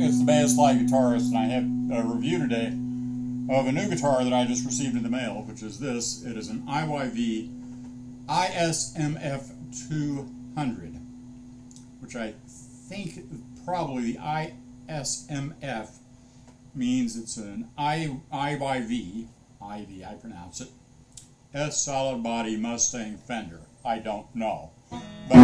It's the Bad Slide Guitarist, and I have a review today of a new guitar that I just received in the mail, which is this. It is an IYV ISMF-200, which I think probably the ISMF means it's an IYV, I pronounce it, S solid body Mustang Fender. I don't know. But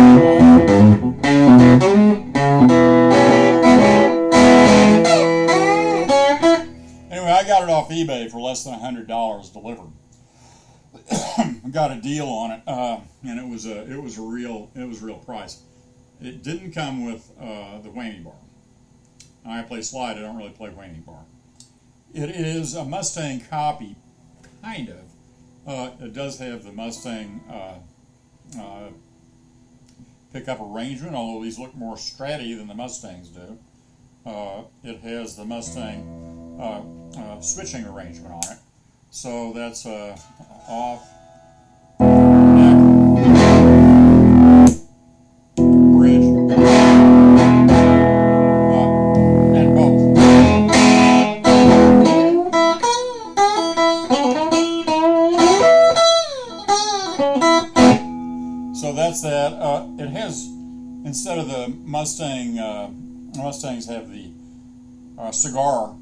anyway, I got it off eBay for less than $100 delivered. I got a deal on it, and it was a real price. It didn't come with the whammy bar. I play slide. I don't really play whammy bar. It is a Mustang copy, kind of. It does have the Mustang pickup arrangement, although these look more stratty than the Mustangs do. It has the Mustang switching arrangement on it. So that's off, neck, bridge, and both. So that's that. It has, instead of the Mustangs have the cigar,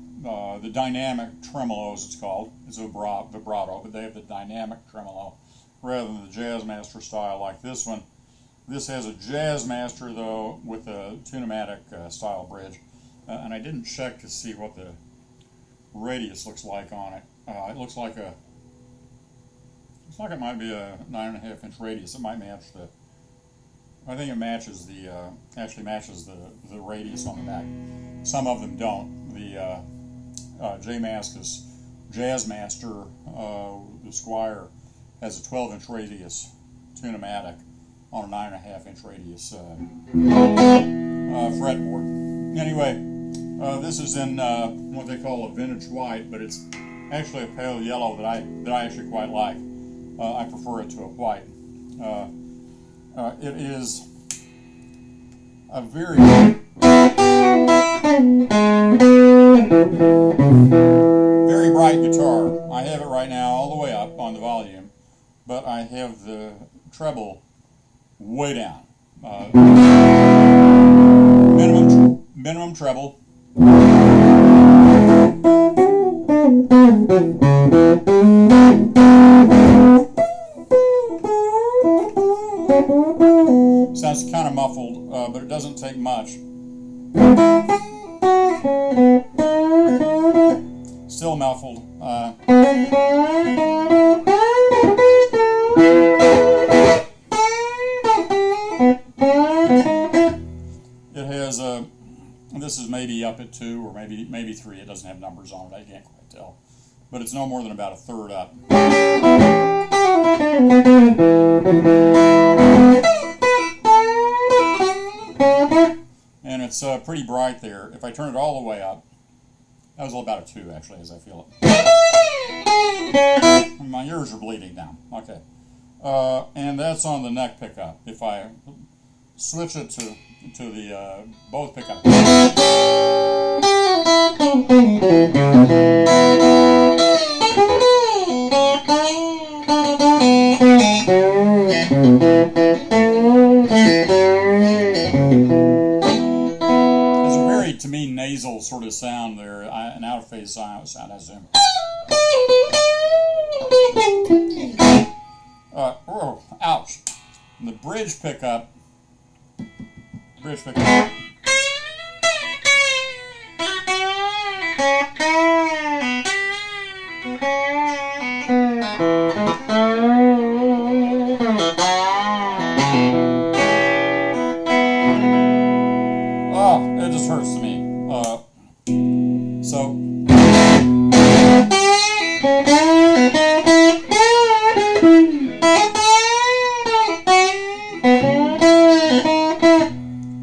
the dynamic tremolo, as it's called. It's a vibrato, but they have the dynamic tremolo rather than the Jazzmaster style like this one. This has a Jazzmaster, though, with a tunematic style bridge. And I didn't check to see what the radius looks like on it. It looks like it might be a 9.5-inch radius. It might match the. I think it matches actually matches the radius on the back. Some of them don't. The Jazzmaster, the Squire, has a 12-inch radius tunematic on a 9.5-inch radius fretboard. Anyway, this is in what they call a vintage white, but it's actually a pale yellow that I actually quite like. I prefer it to a white. It is a very bright guitar. I have it right now all the way up on the volume, but I have the treble way down. Minimum treble. Sounds kind of muffled, but it doesn't take much. Still muffled. It has a. This is maybe up at 2 or maybe 3. It doesn't have numbers on it. I can't quite tell, but it's no more than about a third up. And it's pretty bright there. If I turn it all the way up, that was about a 2 actually, as I feel it. My ears are bleeding now. Okay. and that's on the neck pickup. If I switch it to the both pickups. There's a very, to me, nasal sort of sound there, an out of phase sound, I assume. Oh, ouch. And the bridge pickup. Oh, it just hurts to me.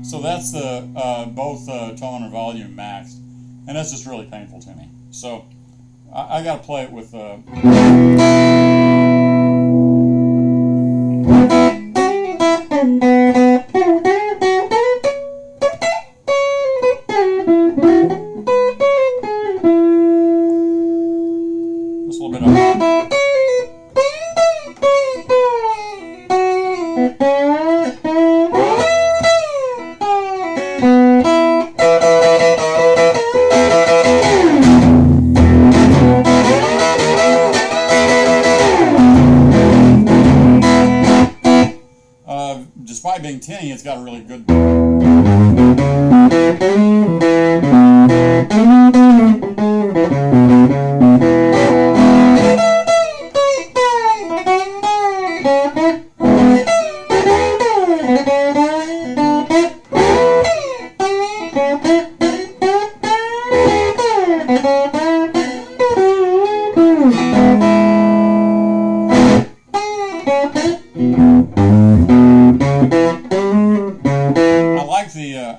So that's the both tone and volume maxed, and that's just really painful to me. So I got to play it with. Just a little bit of. Despite being tinny, it's got a really good.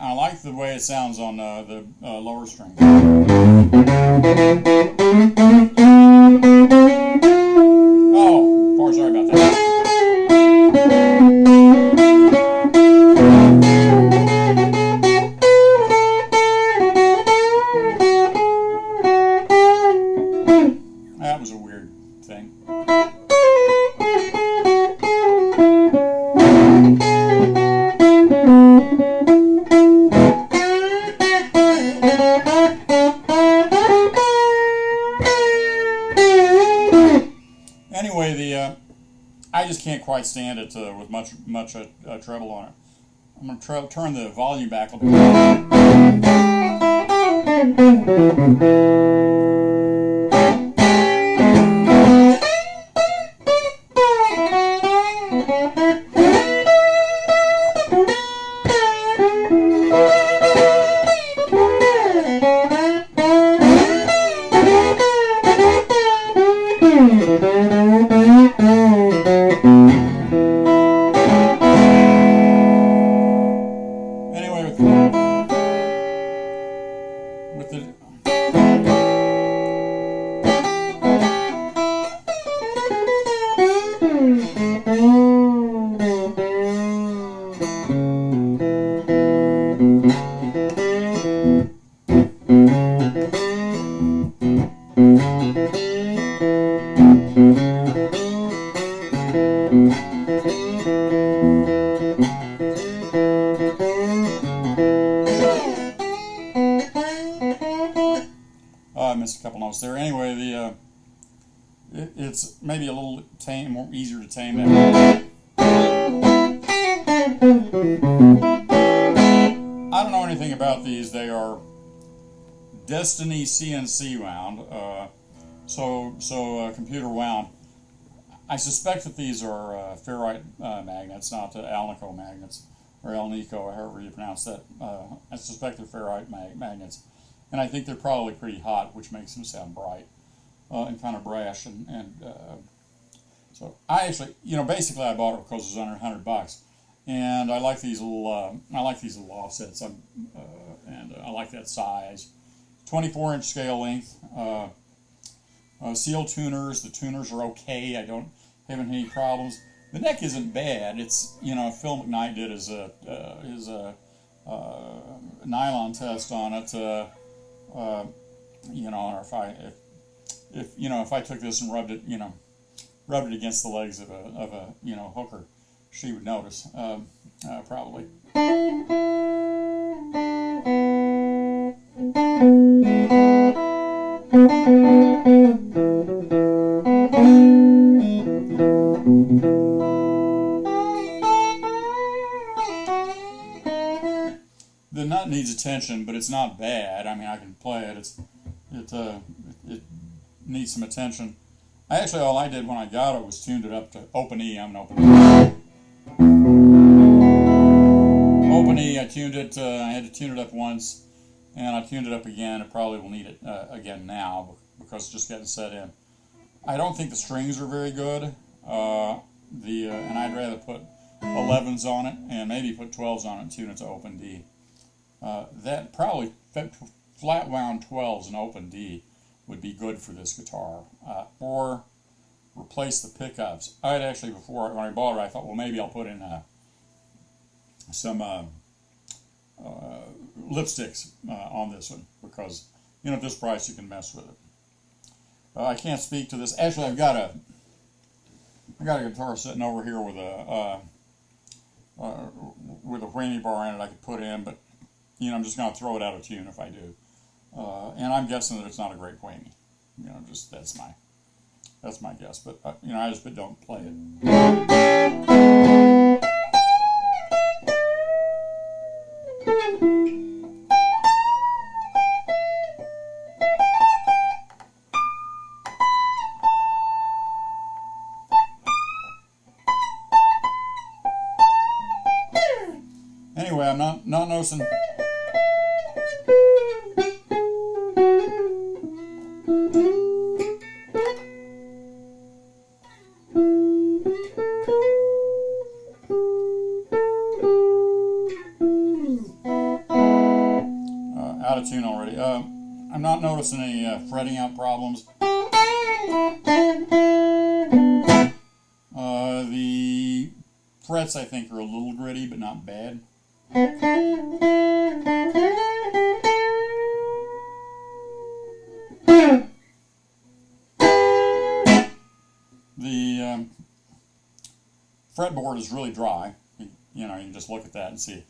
I like the way it sounds on the lower string. Oh, poor, sorry about that. That was a weird thing. Anyway, I just can't quite stand it with much treble on it. I'm going to turn the volume back a little bit. I missed a couple notes there. Anyway, it's maybe a little more easier to tame that. I don't know anything about these. They are Destiny CNC wound, computer wound. I suspect that these are ferrite magnets, not Alnico magnets, or Alnico, however you pronounce that. I suspect they're ferrite magnets. And I think they're probably pretty hot, which makes them sound bright and kind of brash. So I actually, basically I bought it because it was under $100, and I like these little, offsets. And I like that size. 24-inch scale length. Seal tuners. The tuners are okay. I haven't had any problems. The neck isn't bad. It's, you know, Phil McKnight did his nylon test on it. You know, or if I took this and rubbed it against the legs of a hooker, she would notice, probably. The nut needs attention, but it's not bad. I mean, I can play it. It needs some attention. All I did when I got it was tuned it up to open E. I'm an open E. Open E. I tuned it. I had to tune it up once, and I tuned it up again. I probably will need it again now because it's just getting set in. I don't think the strings are very good. And I'd rather put 11s on it and maybe put 12s on it and tune it to open D. That probably flat wound 12s and open D would be good for this guitar, or replace the pickups. I had actually, before when I bought it, I thought, well, maybe I'll put in some lipsticks on this one, because at this price you can mess with it. I can't speak to this. Actually, I got a guitar sitting over here with a whammy bar in it I could put in, but I'm just going to throw it out of tune if I do. And I'm guessing that it's not a great whammy. Just that's my guess. But I just don't play it. Anyway, I'm not noticing. Out of tune already. I'm not noticing any fretting out problems. The frets, I think, are a little gritty, but not bad. The fretboard is really dry. You can just look at that and see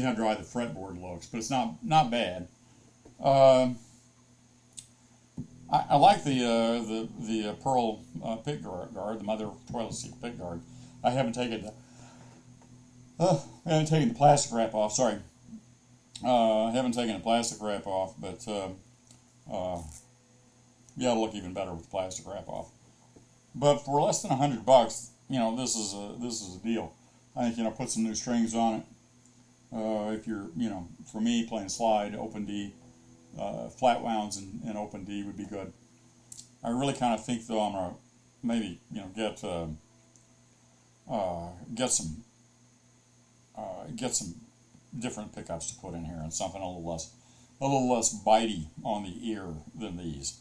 how dry the fretboard looks, but it's not bad. I like the pearl pick guard, the mother toilet seat pick guard. I haven't taken the plastic wrap off. Sorry, I haven't taken the plastic wrap off, but yeah, it'll look even better with the plastic wrap off. But for less than $100, this is a deal. I think put some new strings on it. If you're for me playing slide, open D, flat wounds and open D would be good. I really kind of think though I'm gonna maybe get some different pickups to put in here and something a little less bitey on the ear than these.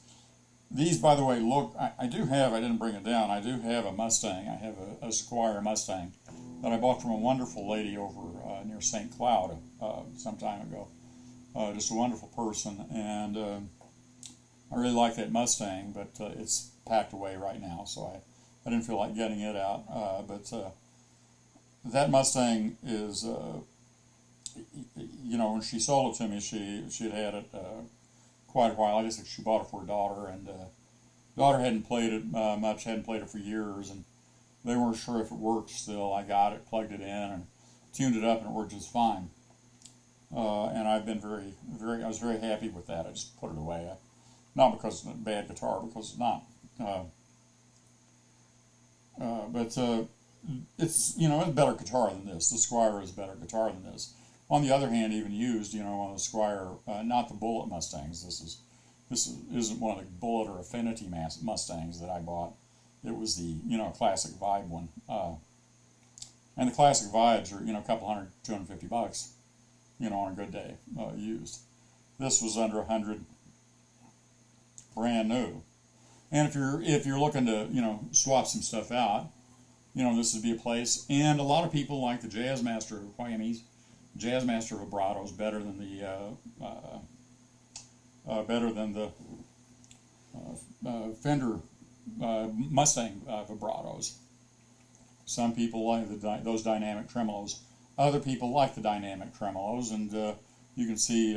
These, by the way, look. I didn't bring it down. I do have a Mustang. I have a Squire Mustang that I bought from a wonderful lady over near St. Cloud some time ago. Just a wonderful person, and I really like that Mustang, but it's packed away right now, so I didn't feel like getting it out. But that Mustang is, when she sold it to me, she had it quite a while. I guess she bought it for her daughter, and daughter hadn't played it much, hadn't played it for years, and they weren't sure if it worked still. I got it, plugged it in, and tuned it up, and it worked just fine. And I've been I was very happy with that. I just put it away. Not because it's a bad guitar, because it's not. But it's a better guitar than this. The Squire is a better guitar than this. On the other hand, even used, on the Squire, not the Bullet Mustangs. This isn't one of the Bullet or Affinity Mustangs that I bought. It was the classic Vibe one. And the classic Vibes are a couple $100, $250, on a good day used. This was under $100, brand new. And if you're looking to swap some stuff out, this would be a place. And a lot of people like the Jazzmaster whammies, Jazzmaster vibratos better than the Fender Mustang vibratos. Some people like those dynamic tremolos. Other people like the dynamic tremolos, and you can see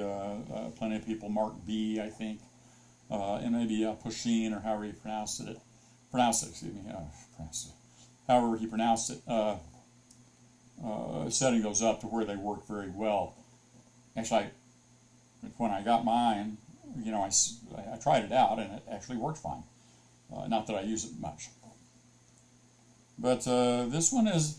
plenty of people, Mark B, I think, and maybe Pushin, or however he pronounced it. However he pronounced it, setting those up to where they work very well. Actually, when I got mine, I tried it out, and it actually worked fine. Not that I use it much. But this one is,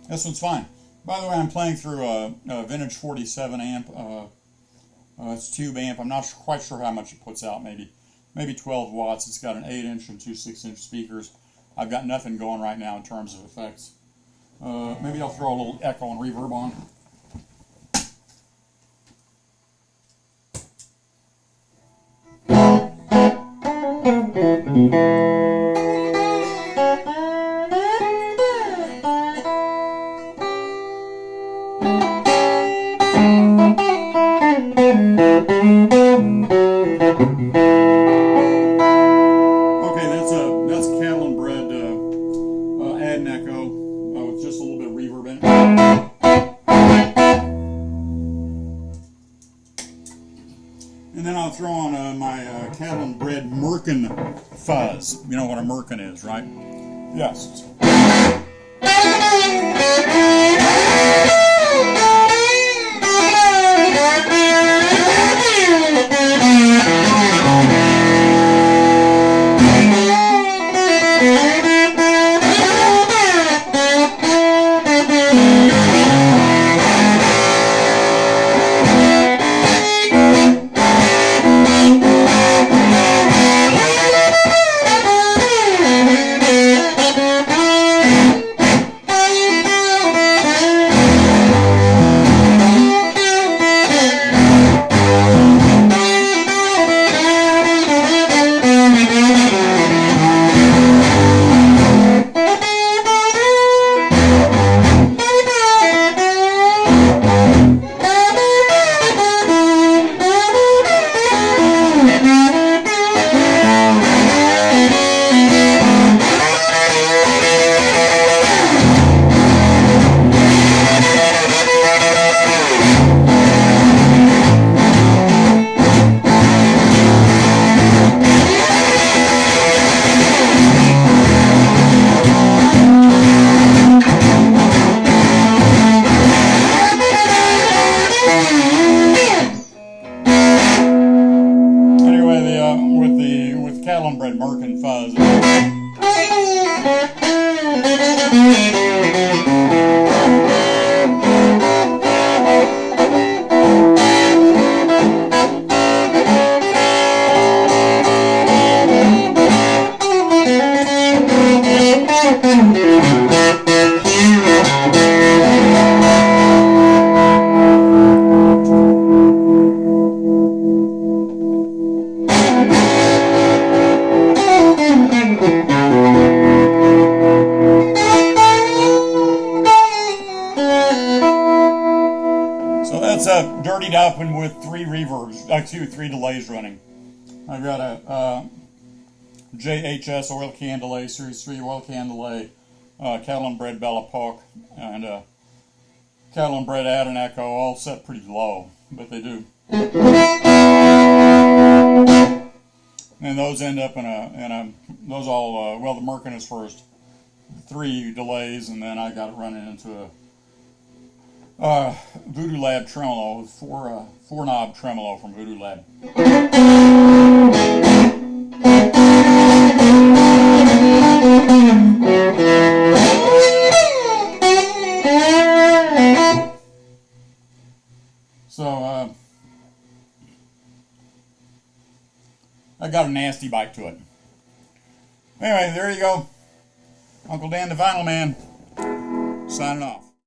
this one's fine. By the way, I'm playing through a vintage 47 amp. It's a tube amp. I'm not quite sure how much it puts out. Maybe 12 watts. It's got an 8-inch and two 6-inch speakers. I've got nothing going right now in terms of effects. Maybe I'll throw a little echo and reverb on. And then I'll throw on my cattle and bred Merkin fuzz. You know what a Merkin is, right? Yes. Merkin fuzz. Dirtied up and with three reverbs, three delays running. I've got a JHS oil can delay, Series 3 oil can delay, cattle and bred Bella Polk, and cattle and bred add and echo, all set pretty low, but they do. And those end up in those all, well, the Merkin is first, 3 delays, and then I got it running into a Voodoo Lab tremolo, 4 knob tremolo from Voodoo Lab. So got a nasty bite to it. Anyway, there you go. Uncle Dan the Vinyl Man, signing off.